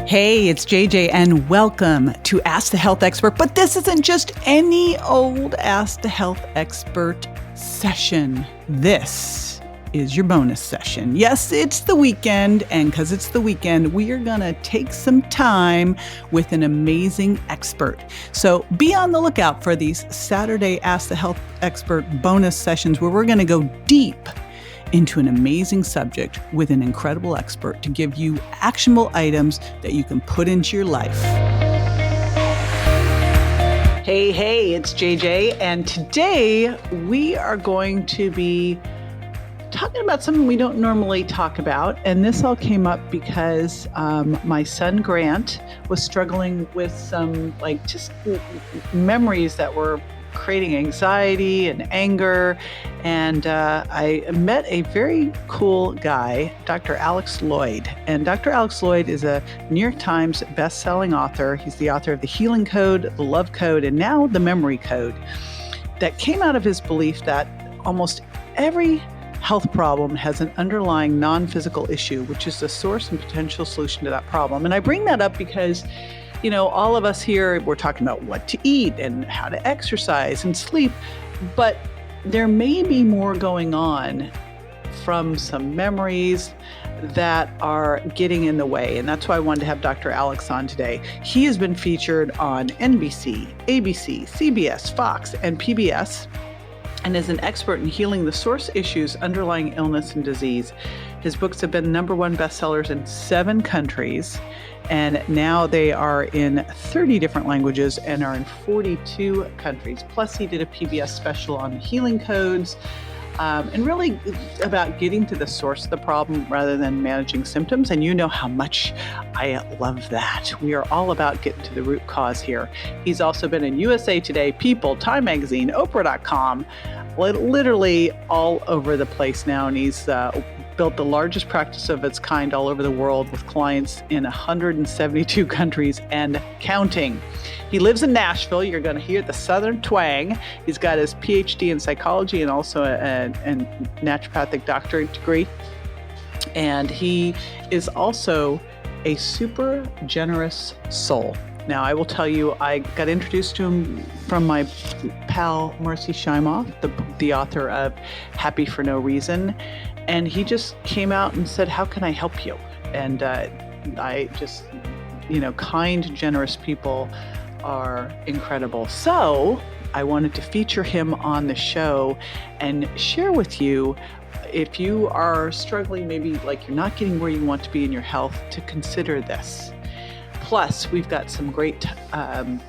Hey, it's JJ, and welcome to Ask the Health Expert. But this isn't just any old Ask the Health Expert session. This is your bonus session. Yes, it's the weekend, and because it's the weekend, we are going to take some time with an amazing expert. So be on the lookout for these Saturday Ask the Health Expert bonus sessions where we're going to go deep into an amazing subject with an incredible expert to give you actionable items that you can put into your life. Hey, it's JJ, and today we are going to be talking about something we don't normally talk about, and this all came up because my son Grant was struggling with some just memories that were creating anxiety and anger. And I met a very cool guy, Dr. Alex Loyd. And Dr. Alex Loyd is a New York Times best-selling author. He's the author of The Healing Code, The Love Code, and now The Memory Code, that came out of his belief that almost every health problem has an underlying non-physical issue, which is the source and potential solution to that problem. And I bring that up because all of us here, we're talking about what to eat and how to exercise and sleep, but there may be more going on from some memories that are getting in the way. And that's why I wanted to have Dr. Alex on today. He has been featured on NBC, ABC, CBS, Fox, and PBS, and is an expert in healing the source issues underlying illness and disease. His books have been #1 bestsellers in 7 countries, and now they are in 30 different languages and are in 42 countries. Plus, he did a PBS special on healing codes, and really about getting to the source of the problem rather than managing symptoms. And you know how much I love that. We are all about getting to the root cause here. He's also been in USA Today, People, Time Magazine, Oprah.com, literally all over the place now. And he's built the largest practice of its kind all over the world with clients in 172 countries and counting. He lives in Nashville. You're going to hear the Southern twang. He's got his PhD in psychology and also a naturopathic doctorate degree. And he is also a super generous soul. Now, I will tell you, I got introduced to him from my pal, Marcy Shimoff, the author of Happy for No Reason. And he just came out and said, how can I help you? And I just, kind, generous people are incredible. So I wanted to feature him on the show and share with you, if you are struggling, maybe like you're not getting where you want to be in your health, to consider this. Plus, we've got some a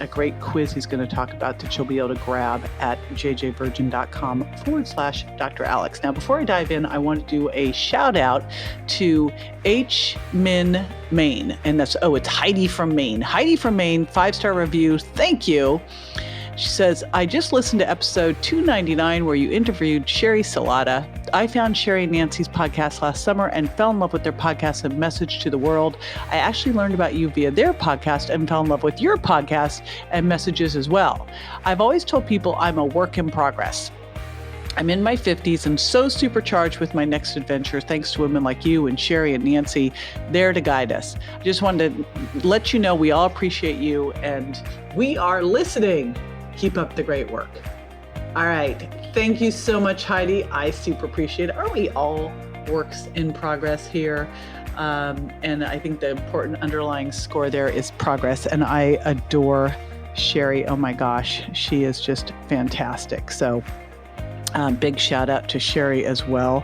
great quiz he's going to talk about that you'll be able to grab at jjvirgin.com/Dr. Alex. Now, before I dive in, I want to do a shout out to H. Min Maine. And that's, it's Heidi from Maine. Heidi from Maine, 5-star review. Thank you. She says, I just listened to episode 299 where you interviewed Sherry Salata. I found Sherry and Nancy's podcast last summer and fell in love with their podcast and message to the world. I actually learned about you via their podcast and fell in love with your podcast and messages as well. I've always told people I'm a work in progress. I'm in my 50s and so supercharged with my next adventure, thanks to women like you and Sherry and Nancy there to guide us. I just wanted to let you know we all appreciate you and we are listening. Keep up the great work. All right. Thank you so much, Heidi. I super appreciate it. Aren't we all works in progress here? And I think the important underlying score there is progress. And I adore Sherry. Oh my gosh, she is just fantastic. So big shout out to Sherry as well.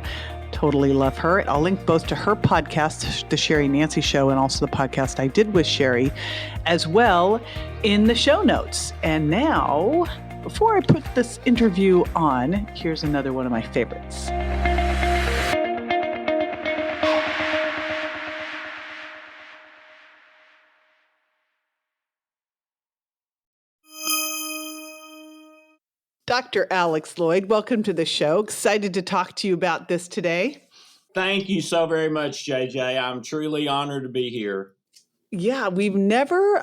Totally love her. I'll link both to her podcast, The Sherry Nancy Show, and also the podcast I did with Sherry as well in the show notes. And now, before I put this interview on, here's another one of my favorites. Dr. Alex Loyd, welcome to the show. Excited to talk to you about this today. Thank you so very much, JJ. I'm truly honored to be here. Yeah, we've never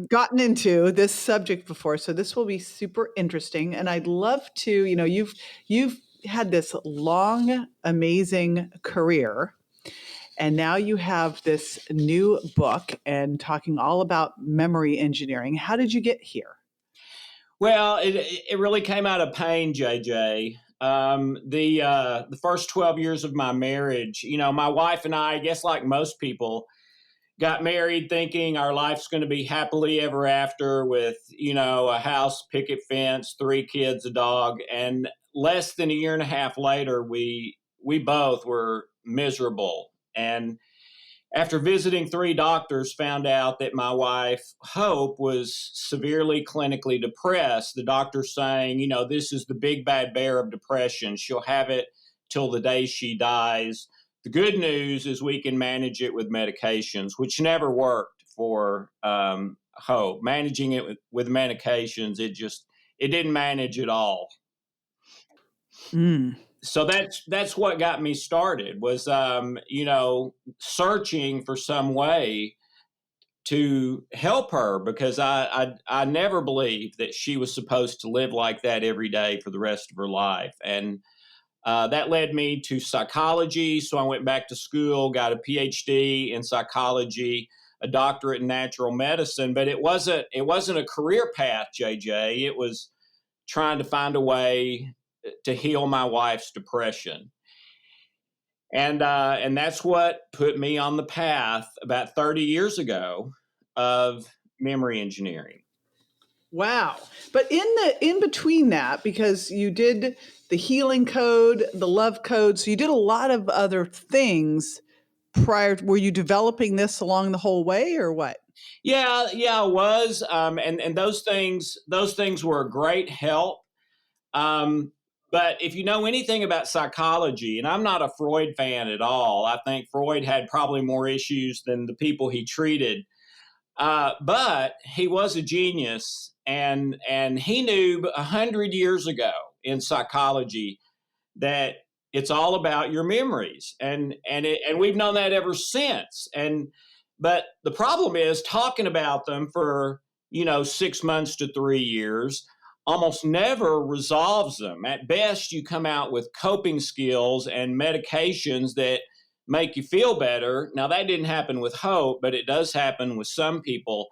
gotten into this subject before, so this will be super interesting. And I'd love to, you've had this long, amazing career, And now you have this new book and talking all about memory engineering. How did you get here? Well, it really came out of pain, JJ. The first 12 years of my marriage, my wife and I guess like most people, got married thinking our life's going to be happily ever after with, a house, picket fence, 3 kids, a dog, and less than a year and a half later, we both were miserable. And after visiting 3 doctors, found out that my wife, Hope, was severely clinically depressed. The doctor saying, this is the big bad bear of depression. She'll have it till the day she dies. The good news is we can manage it with medications, which never worked for Hope. Managing it with medications, it didn't manage at all. Mm. So that's what got me started was searching for some way to help her, because I never believed that she was supposed to live like that every day for the rest of her life. And that led me to psychology. So I went back to school, got a PhD in psychology, a doctorate in natural medicine, but it wasn't a career path, JJ. It was trying to find a way to heal my wife's depression. And that's what put me on the path about 30 years ago of memory engineering. Wow. But in between that, because you did the healing code, the love code, so you did a lot of other things prior. Were you developing this along the whole way or what? Yeah, I was. And those things were a great help. But if you know anything about psychology, and I'm not a Freud fan at all, I think Freud had probably more issues than the people he treated. But he was a genius, and he knew 100 years ago in psychology that it's all about your memories, and we've known that ever since. But the problem is talking about them for 6 months to 3 years almost never resolves them. At best, you come out with coping skills and medications that make you feel better. Now, that didn't happen with Hope, but it does happen with some people.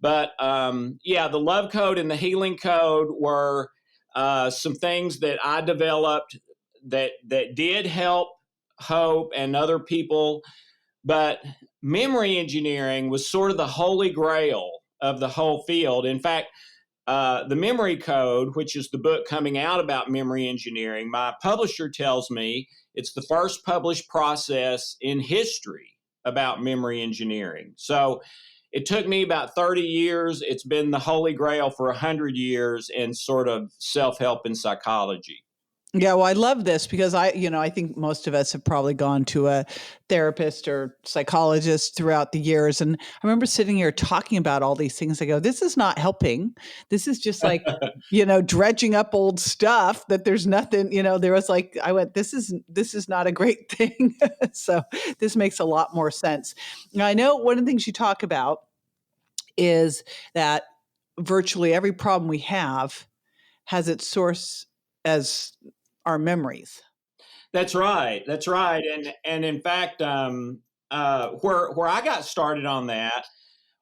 But the love code and the healing code were some things that I developed that did help Hope and other people. But memory engineering was sort of the holy grail of the whole field. In fact, the memory code, which is the book coming out about memory engineering, my publisher tells me it's the first published process in history about memory engineering. So it took me about 30 years. It's been the holy grail for 100 years in sort of self-help and psychology. Yeah, well, I love this because I think most of us have probably gone to a therapist or psychologist throughout the years. And I remember sitting here talking about all these things. I go, this is not helping. This is just like, dredging up old stuff that there's nothing, there was like, I went, this is not a great thing. So this makes a lot more sense. Now, I know one of the things you talk about is that virtually every problem we have has its source as our memories. That's right. And in fact, where I got started on that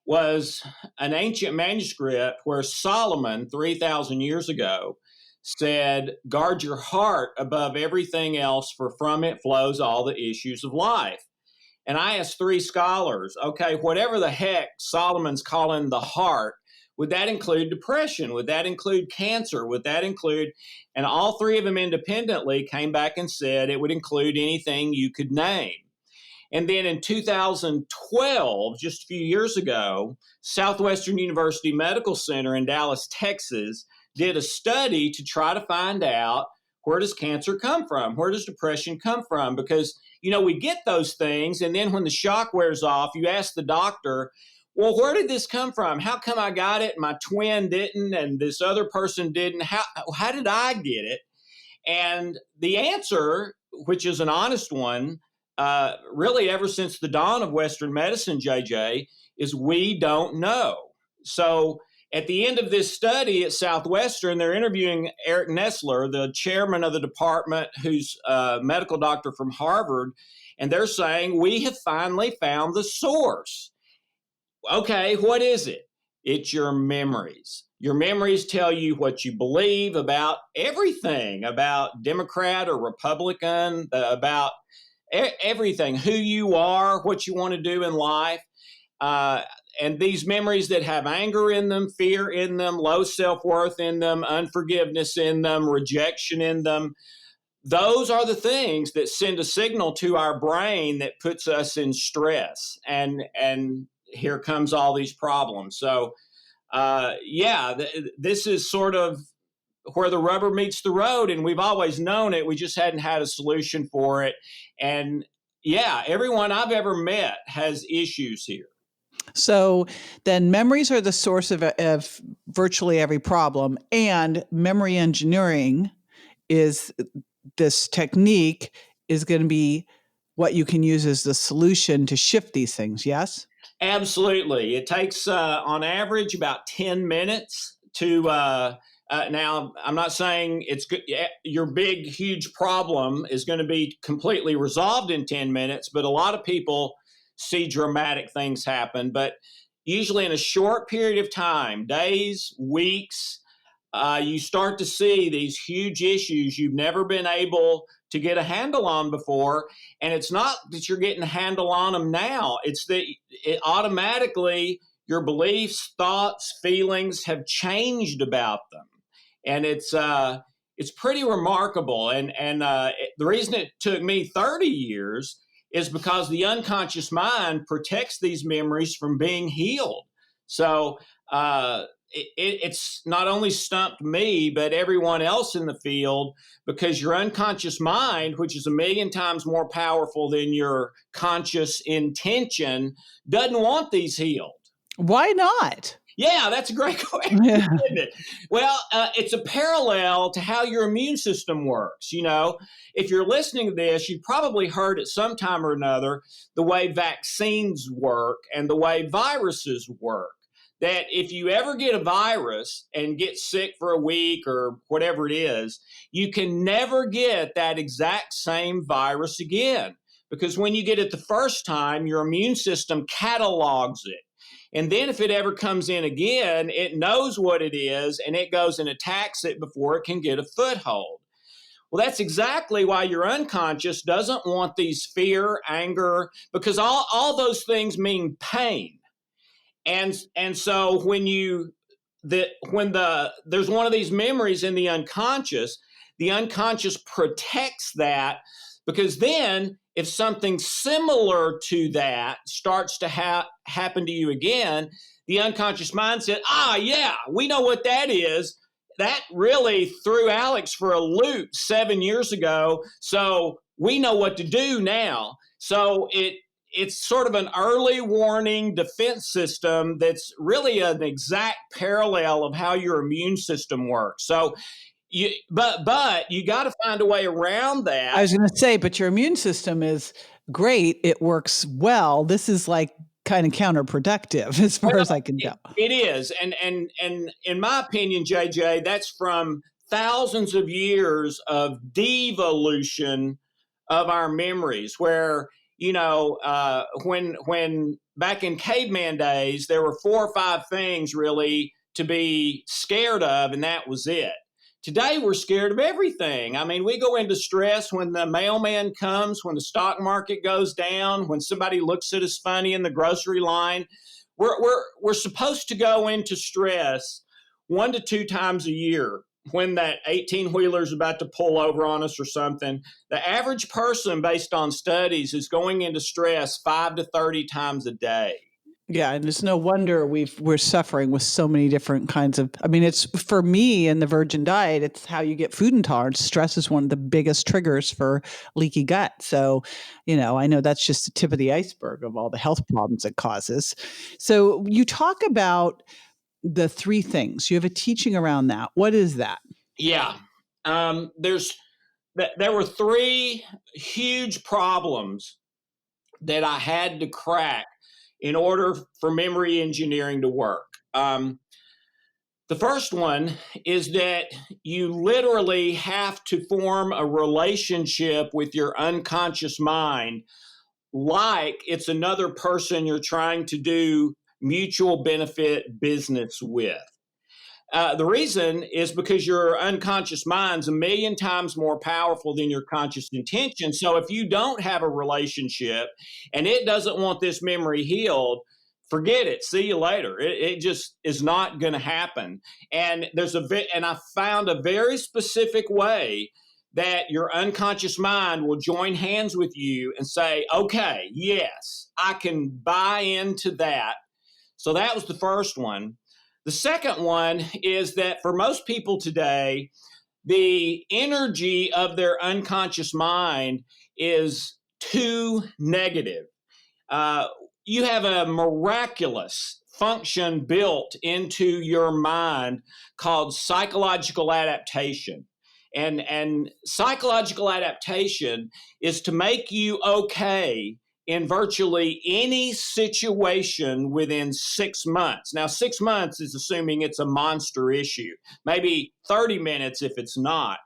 was an ancient manuscript where Solomon, 3,000 years ago, said, "Guard your heart above everything else, for from it flows all the issues of life." And I asked 3 scholars, okay, whatever the heck Solomon's calling the heart, would that include depression? Would that include cancer? Would that include, and all 3 of them independently came back and said it would include anything you could name. And then in 2012, just a few years ago, Southwestern University Medical Center in Dallas, Texas, did a study to try to find out, where does cancer come from? Where does depression come from? Because, we get those things, and then when the shock wears off, you ask the doctor, well, where did this come from? How come I got it? My twin didn't, and this other person didn't. How did I get it? And the answer, which is an honest one, really ever since the dawn of Western medicine, JJ, is we don't know. So At the end of this study at Southwestern, they're interviewing Eric Nestler, the chairman of the department, who's a medical doctor from Harvard, and they're saying, we have finally found the source. Okay, what is it? It's your memories. Your memories tell you what you believe about everything, about Democrat or Republican, about everything, who you are, what you want to do in life. And these memories that have anger in them, fear in them, low self-worth in them, unforgiveness in them, rejection in them, those are the things that send a signal to our brain that puts us in stress. And here comes all these problems. So, this is sort of where the rubber meets the road, and we've always known it. We just hadn't had a solution for it. And everyone I've ever met has issues here. So then memories are the source of virtually every problem, and memory engineering is this technique is going to be what you can use as the solution to shift these things. Yes? Absolutely. It takes on average about 10 minutes to now, I'm not saying it's good. Your big, huge problem is going to be completely resolved in 10 minutes, but a lot of people see dramatic things happen. But usually in a short period of time, days, weeks, you start to see these huge issues you've never been able to get a handle on before. And it's not that you're getting a handle on them now. It's that it automatically your beliefs, thoughts, feelings have changed about them. And it's pretty remarkable. And the reason it took me 30 years is because the unconscious mind protects these memories from being healed. So it's not only stumped me, but everyone else in the field, because your unconscious mind, which is 1,000,000 times more powerful than your conscious intention, doesn't want these healed. Why not? Yeah, that's a great question, isn't it? Well, it's a parallel to how your immune system works. You know, if you're listening to this, you've probably heard at some time or another the way vaccines work and the way viruses work. That if you ever get a virus and get sick for a week or whatever it is, you can never get that exact same virus again. Because when you get it the first time, your immune system catalogs it. And then if it ever comes in again, it knows what it is, and it goes and attacks it before it can get a foothold. Well, that's exactly why your unconscious doesn't want these fear, anger, because all those things mean pain. And so when there's one of these memories in the unconscious protects that, because then if something similar to that starts to happen to you again, the unconscious mind said, we know what that is. That really threw Alex for a loop 7 years ago. So we know what to do now. So it's sort of an early warning defense system that's really an exact parallel of how your immune system works. So but you got to find a way around that. I was going to say, but your immune system is great. It works well. This is like kind of counterproductive as far as I can tell. It is. And in my opinion, JJ, that's from thousands of years of devolution of our memories, where, you know, when back in caveman days, there were 4 or 5 things really to be scared of, and that was it. Today, we're scared of everything. I mean, we go into stress when the mailman comes, when the stock market goes down, when somebody looks at us funny in the grocery line. We're supposed to go into stress 1 to 2 times a year when that 18-wheeler is about to pull over on us or something. The average person, based on studies, is going into stress 5 to 30 times a day. Yeah, and it's no wonder we're suffering with so many different kinds of, I mean, it's for me in the virgin diet, it's how you get food intolerance. Stress is one of the biggest triggers for leaky gut. So, you know, I know that's just the tip of the iceberg of all the health problems it causes. So you talk about the 3 things. You have a teaching around that. What is that? Yeah. There were 3 huge problems that I had to crack in order for memory engineering to work. The first one is that you literally have to form a relationship with your unconscious mind like it's another person you're trying to do mutual benefit business with. The reason is because your unconscious mind's a million times more powerful than your conscious intention. So if you don't have a relationship and it doesn't want this memory healed, forget it. See you later. It just is not going to happen. And I found a very specific way that your unconscious mind will join hands with you and say, okay, yes, I can buy into that. So that was the first one. The second one is that for most people today, the energy of their unconscious mind is too negative. You have a miraculous function built into your mind called psychological adaptation. And psychological adaptation is to make you okay in virtually any situation within 6 months. Now, 6 months is assuming it's a monster issue, maybe 30 minutes if it's not.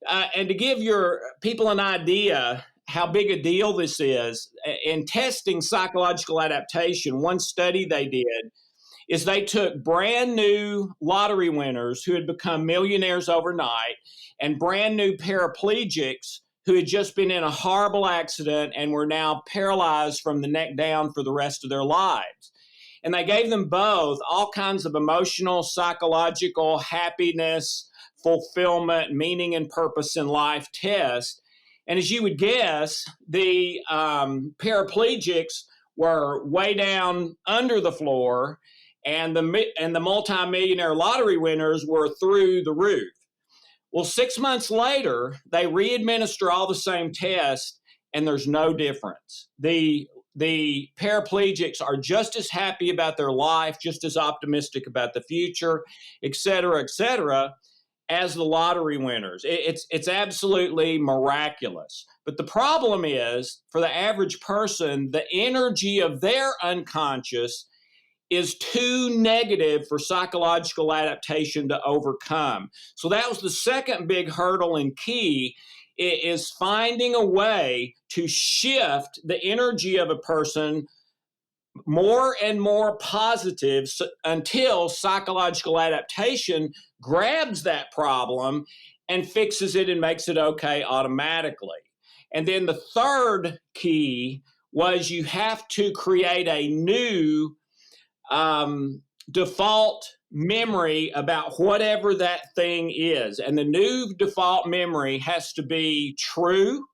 And to give your people an idea how big a deal this is, in testing psychological adaptation, one study they did is they took brand new lottery winners who had become millionaires overnight and brand new paraplegics who had just been in a horrible accident and were now paralyzed from the neck down for the rest of their lives. And they gave them both all kinds of emotional, psychological, happiness, fulfillment, meaning and purpose in life tests. And as you would guess, the paraplegics were way down under the floor, and the multimillionaire lottery winners were through the roof. Well, 6 months later, they re-administer all the same tests, and there's no difference. The paraplegics are just as happy about their life, just as optimistic about the future, et cetera, as the lottery winners. It's absolutely miraculous. But the problem is, for the average person, the energy of their unconscious is too negative for psychological adaptation to overcome. So that was the second big hurdle and key, is finding a way to shift the energy of a person more and more positive until psychological adaptation grabs that problem and fixes it and makes it okay automatically. And then the third key was you have to create a new default memory about whatever that thing is. And the new default memory has to be true,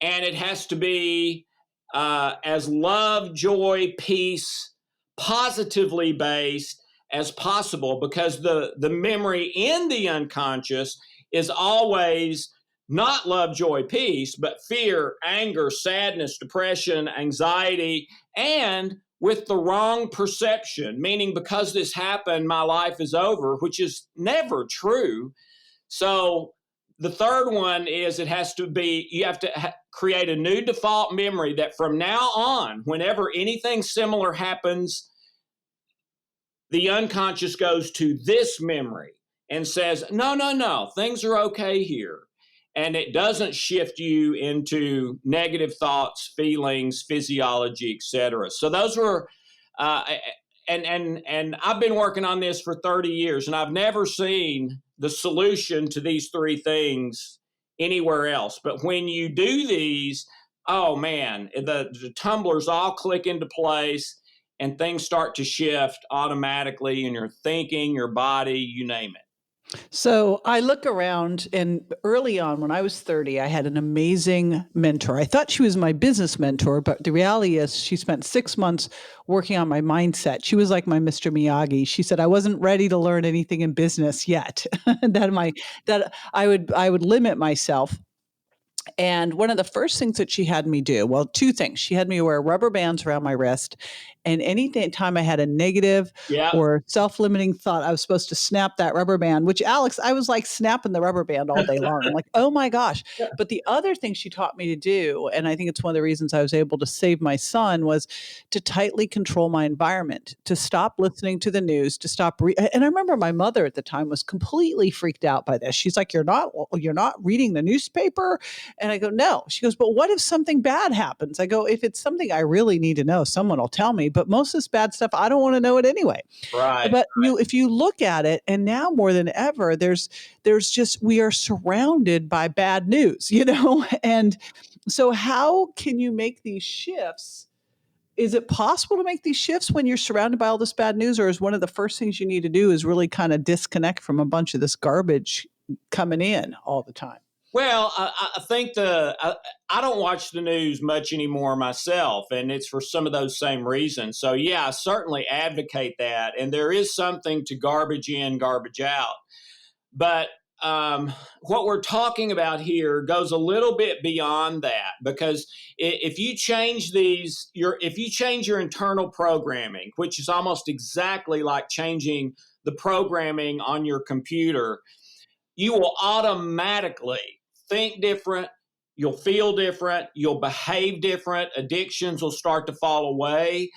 and it has to be as love, joy, peace, positively based as possible, because the memory in the unconscious is always not love, joy, peace, but fear, anger, sadness, depression, anxiety, and with the wrong perception, meaning because this happened, my life is over, which is never true. So the third one is you have to create a new default memory that from now on, whenever anything similar happens, the unconscious goes to this memory and says, no, things are okay here. And it doesn't shift you into negative thoughts, feelings, physiology, etc. So those were, and I've been working on this for 30 years, and I've never seen the solution to these three things anywhere else. But when you do these, oh man, the tumblers all click into place, and things start to shift automatically in your thinking, your body, you name it. So I look around, and early on when I was 30, I had an amazing mentor. I thought she was my business mentor, but the reality is she spent 6 months working on my mindset. She was like my Mr. Miyagi. She said I wasn't ready to learn anything in business yet, that I would limit myself. And one of the first things that she had me do, well, two things. She had me wear rubber bands around my wrist. And anytime I had a negative Yeah. or self limiting thought, I was supposed to snap that rubber band, which Alex, I was like snapping the rubber band all day long. I'm like, oh my gosh. But the other thing she taught me to do, and I think it's one of the reasons I was able to save my son, was to tightly control my environment, to stop listening to the news, to stop. And I remember my mother at the time was completely freaked out by this. She's like, you're not reading the newspaper? And I go, no. She goes, but what if something bad happens? I go, if it's something I really need to know, someone will tell me. But most of this bad stuff, I don't want to know it anyway. Right. But if you look at it, and now more than ever, there's just, we are surrounded by bad news, And so how can you make these shifts? Is it possible to make these shifts when you're surrounded by all this bad news, or is one of the first things you need to do is really kind of disconnect from a bunch of this garbage coming in all the time? Well, I think I don't watch the news much anymore myself, and it's for some of those same reasons. So, yeah, I certainly advocate that. And there is something to garbage in, garbage out. But what we're talking about here goes a little bit beyond that, because if you change your internal programming, which is almost exactly like changing the programming on your computer, you will automatically think different, you'll feel different, you'll behave different, addictions will start to fall away,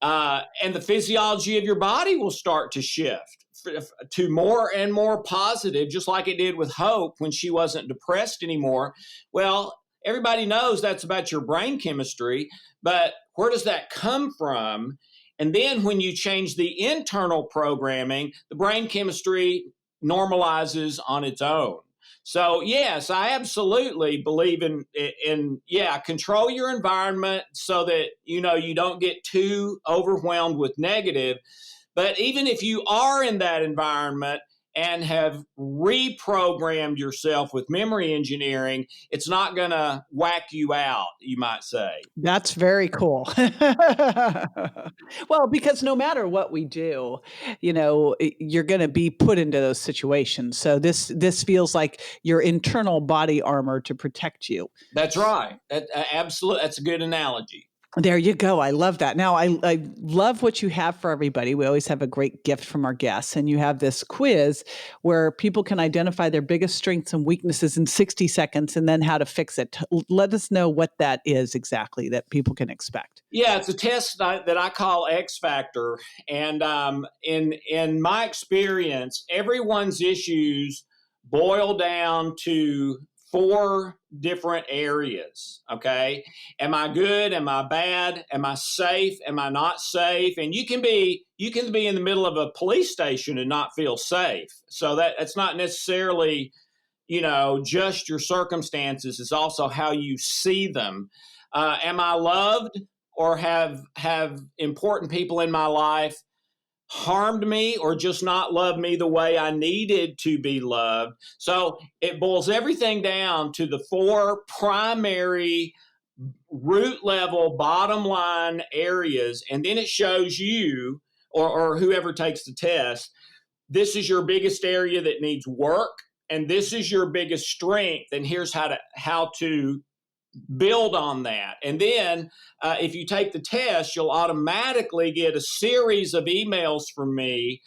and the physiology of your body will start to shift to more and more positive, just like it did with Hope when she wasn't depressed anymore. Well, everybody knows that's about your brain chemistry, but where does that come from? And then when you change the internal programming, the brain chemistry normalizes on its own. So yes, I absolutely believe in control your environment so that you don't get too overwhelmed with negative. But even if you are in that environment and have reprogrammed yourself with memory engineering, it's not going to whack you out, you might say. That's very cool. Well, because no matter what we do, you're going to be put into those situations. So this feels like your internal body armor to protect you. That's right. Absolutely. That's a good analogy. There you go. I love that. Now, I love what you have for everybody. We always have a great gift from our guests, and you have this quiz where people can identify their biggest strengths and weaknesses in 60 seconds and then how to fix it. Let us know what that is exactly that people can expect. Yeah, it's a test that I call X Factor. And in my experience, everyone's issues boil down to 4 different areas. Okay. Am I good? Am I bad? Am I safe? Am I not safe? And you can be in the middle of a police station and not feel safe. So that's not necessarily, just your circumstances. It's also how you see them. Am I loved, or have important people in my life harmed me or just not loved me the way I needed to be loved? So it boils everything down to the 4 primary root level, bottom line areas. And then it shows you, or whoever takes the test, this is your biggest area that needs work, and this is your biggest strength. And here's how to build on that. And then if you take the test, you'll automatically get a series of emails from me,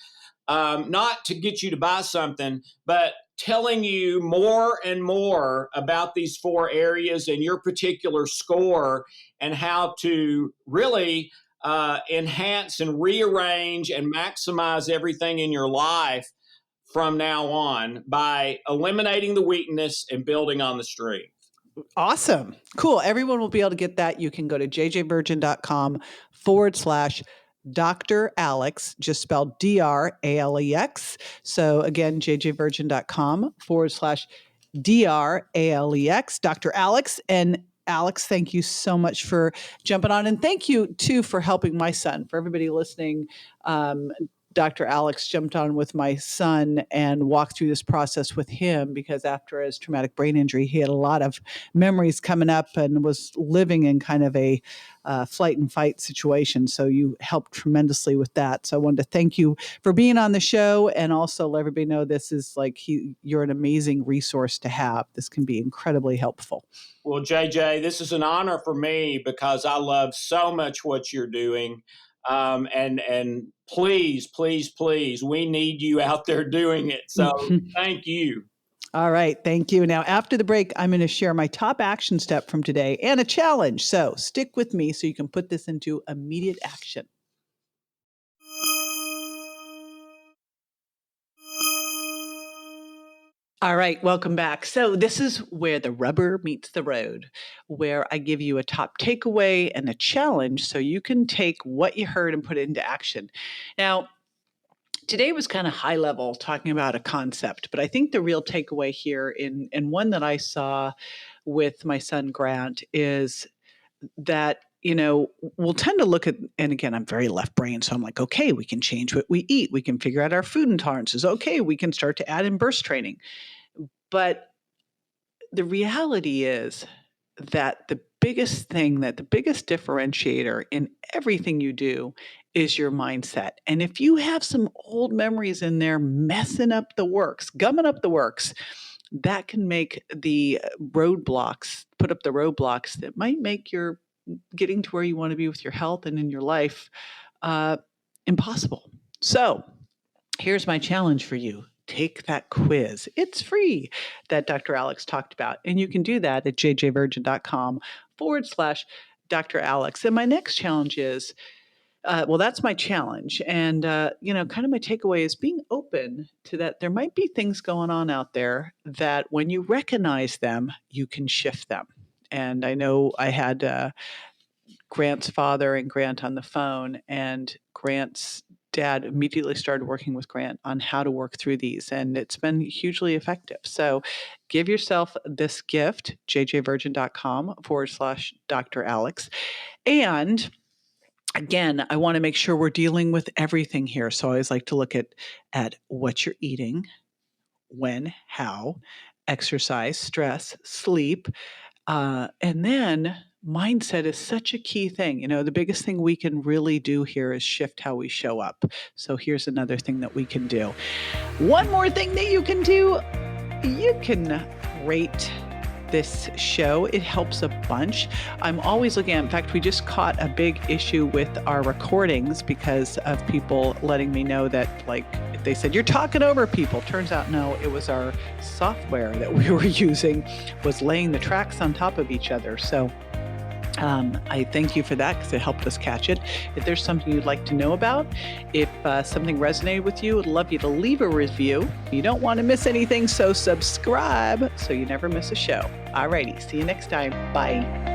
not to get you to buy something, but telling you more and more about these 4 areas and your particular score, and how to really enhance and rearrange and maximize everything in your life from now on by eliminating the weakness and building on the strength. Awesome. Cool. Everyone will be able to get that. You can go to jjvirgin.com/Dr. Alex, just spelled DRALEX. So again, jjvirgin.com/DRALEX, Dr. Alex. And Alex, thank you so much for jumping on. And thank you too for helping my son. For everybody listening, Dr. Alex jumped on with my son and walked through this process with him because after his traumatic brain injury, he had a lot of memories coming up and was living in kind of a flight and fight situation. So you helped tremendously with that. So I wanted to thank you for being on the show and also let everybody know this is you're an amazing resource to have. This can be incredibly helpful. Well, JJ, this is an honor for me because I love so much what you're doing. And please, please, please, we need you out there doing it. So thank you. All right. Thank you. Now, after the break, I'm going to share my top action step from today and a challenge. So stick with me so you can put this into immediate action. All right, welcome back. So this is where the rubber meets the road, where I give you a top takeaway and a challenge so you can take what you heard and put it into action. Now, today was kind of high level talking about a concept, but I think the real takeaway here and one that I saw with my son Grant is that we'll tend to look at, and again, I'm very left brain. So I'm like, okay, we can change what we eat. We can figure out our food intolerances. Okay, we can start to add in burst training. But the reality is that the biggest differentiator in everything you do is your mindset. And if you have some old memories in there messing up the works, gumming up the works, that can make put up the roadblocks that might make your getting to where you want to be with your health and in your life impossible. So here's my challenge for you. Take that quiz. It's free that Dr. Alex talked about. And you can do that at jjvirgin.com/Dr. Alex. And my next challenge is, that's my challenge. And, kind of my takeaway is being open to that. There might be things going on out there that when you recognize them, you can shift them. And I know I had Grant's father and Grant on the phone, and Grant's dad immediately started working with Grant on how to work through these, and it's been hugely effective. So give yourself this gift, jjvirgin.com/Dr. Alex. And again, I want to make sure we're dealing with everything here. So I always like to look at what you're eating, when, how, exercise, stress, sleep, and then mindset is such a key thing. The biggest thing we can really do here is shift how we show up. So here's another thing that we can do. One more thing that you can do, you can rate this show. It helps a bunch. I'm always looking at, in fact, we just caught a big issue with our recordings because of people letting me know that, they said, you're talking over people. Turns out, no, it was our software that we were using was laying the tracks on top of each other. So I thank you for that because it helped us catch it. If there's something you'd like to know about, if something resonated with you, I'd love you to leave a review. You don't want to miss anything, so subscribe so you never miss a show. Alrighty, see you next time. Bye.